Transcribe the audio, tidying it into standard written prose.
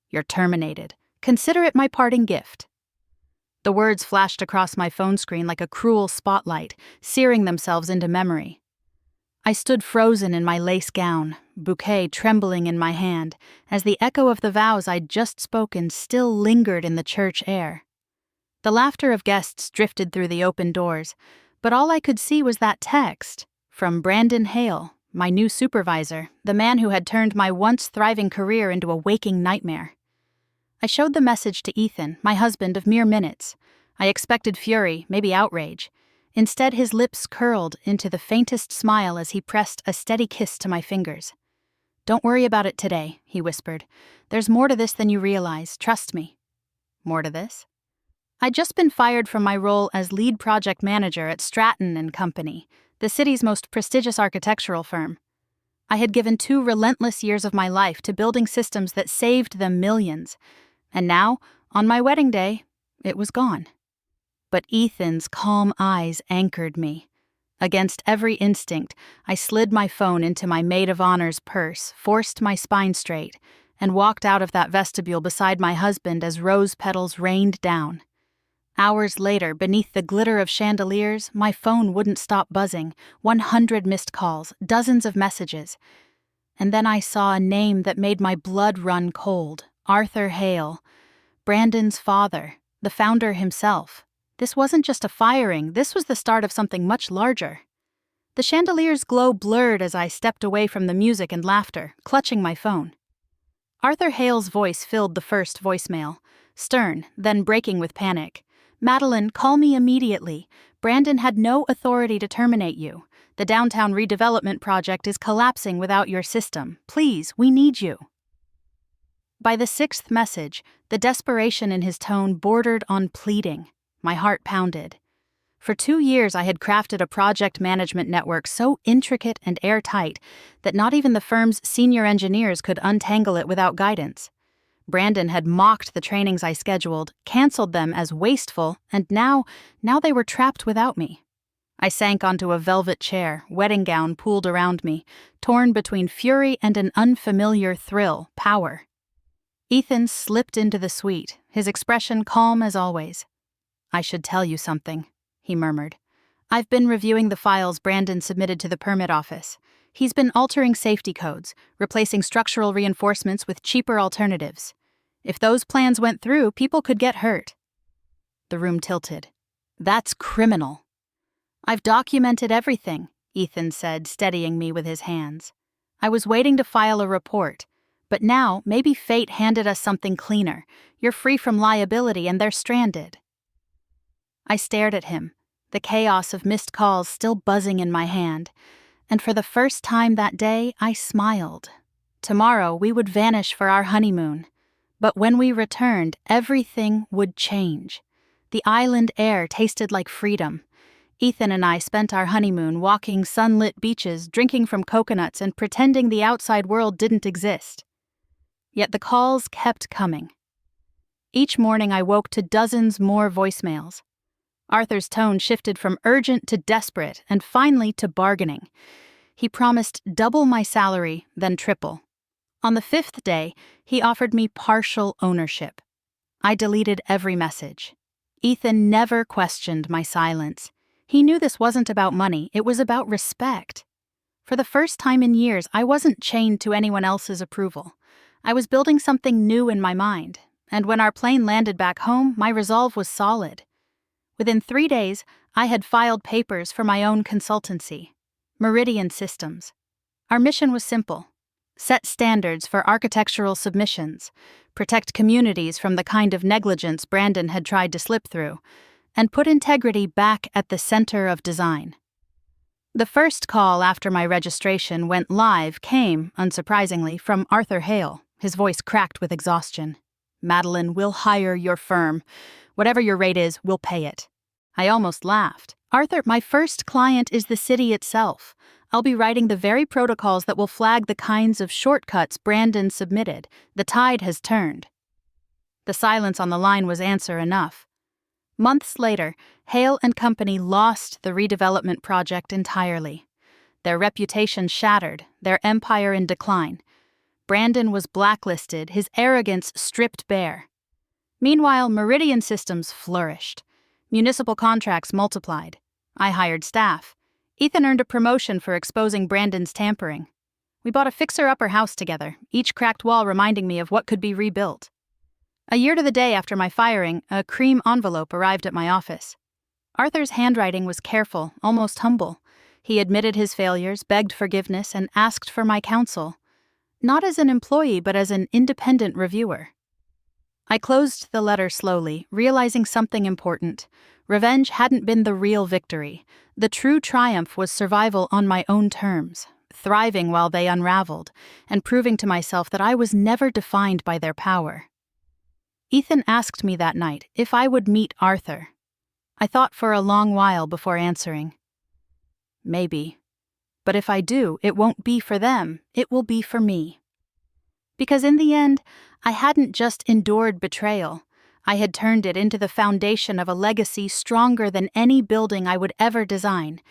"You're terminated. Consider it my parting gift." The words flashed across my phone screen like a cruel spotlight, searing themselves into memory. I stood frozen in my lace gown, bouquet trembling in my hand, as the echo of the vows I'd just spoken still lingered in the church air. The laughter of guests drifted through the open doors, but all I could see was that text from Brandon Hale, my new supervisor, the man who had turned my once thriving career into a waking nightmare. I showed the message to Ethan, my husband of mere minutes. I expected fury, maybe outrage. Instead, his lips curled into the faintest smile as he pressed a steady kiss to my fingers. "Don't worry about it today," he whispered. "There's more to this than you realize, trust me." More to this? I'd just been fired from my role as lead project manager at Stratton and Company, the city's most prestigious architectural firm. I had given 2 relentless years of my life to building systems that saved them millions, and now, on my wedding day, it was gone. But Ethan's calm eyes anchored me. Against every instinct, I slid my phone into my maid of honor's purse, forced my spine straight, and walked out of that vestibule beside my husband as rose petals rained down. Hours later, beneath the glitter of chandeliers, my phone wouldn't stop buzzing, 100 missed calls, dozens of messages. And then I saw a name that made my blood run cold: Arthur Hale, Brandon's father, the founder himself. This wasn't just a firing, this was the start of something much larger. The chandelier's glow blurred as I stepped away from the music and laughter, clutching my phone. Arthur Hale's voice filled the first voicemail, stern, then breaking with panic. "Madeline, call me immediately. Brandon had no authority to terminate you. The downtown redevelopment project is collapsing without your system. Please, we need you." By the 6th message, the desperation in his tone bordered on pleading. My heart pounded. For 2 years, I had crafted a project management network so intricate and airtight that not even the firm's senior engineers could untangle it without guidance. Brandon had mocked the trainings I scheduled, canceled them as wasteful, and now they were trapped without me. I sank onto a velvet chair, wedding gown pooled around me, torn between fury and an unfamiliar thrill, power. Ethan slipped into the suite, his expression calm as always. "I should tell you something," he murmured. "I've been reviewing the files Brandon submitted to the permit office. He's been altering safety codes, replacing structural reinforcements with cheaper alternatives. If those plans went through, people could get hurt." The room tilted. "That's criminal." "I've documented everything," Ethan said, steadying me with his hands. "I was waiting to file a report. But now, maybe fate handed us something cleaner. You're free from liability and they're stranded." I stared at him, the chaos of missed calls still buzzing in my hand, and for the first time that day, I smiled. Tomorrow, we would vanish for our honeymoon. But when we returned, everything would change. The island air tasted like freedom. Ethan and I spent our honeymoon walking sunlit beaches, drinking from coconuts, and pretending the outside world didn't exist. Yet the calls kept coming. Each morning I woke to dozens more voicemails. Arthur's tone shifted from urgent to desperate, and finally to bargaining. He promised double my salary, then triple. On the 5th day, he offered me partial ownership. I deleted every message. Ethan never questioned my silence. He knew this wasn't about money, it was about respect. For the first time in years, I wasn't chained to anyone else's approval. I was building something new in my mind, and when our plane landed back home, my resolve was solid. Within 3 days, I had filed papers for my own consultancy, Meridian Systems. Our mission was simple: set standards for architectural submissions, protect communities from the kind of negligence Brandon had tried to slip through, and put integrity back at the center of design. The first call after my registration went live came, unsurprisingly, from Arthur Hale, his voice cracked with exhaustion. "Madeline, we'll hire your firm. Whatever your rate is, we'll pay it." I almost laughed. "Arthur, my first client is the city itself. I'll be writing the very protocols that will flag the kinds of shortcuts Brandon submitted. The tide has turned." The silence on the line was answer enough. Months later, Hale and Company lost the redevelopment project entirely. Their reputation shattered, their empire in decline. Brandon was blacklisted, his arrogance stripped bare. Meanwhile, Meridian Systems flourished. Municipal contracts multiplied. I hired staff. Ethan earned a promotion for exposing Brandon's tampering. We bought a fixer-upper house together, each cracked wall reminding me of what could be rebuilt. A year to the day after my firing, a cream envelope arrived at my office. Arthur's handwriting was careful, almost humble. He admitted his failures, begged forgiveness, and asked for my counsel. Not as an employee, but as an independent reviewer. I closed the letter slowly, realizing something important. Revenge hadn't been the real victory. The true triumph was survival on my own terms, thriving while they unraveled, and proving to myself that I was never defined by their power. Ethan asked me that night if I would meet Arthur. I thought for a long while before answering. Maybe. But if I do, it won't be for them, it will be for me. Because in the end, I hadn't just endured betrayal. I had turned it into the foundation of a legacy stronger than any building I would ever design.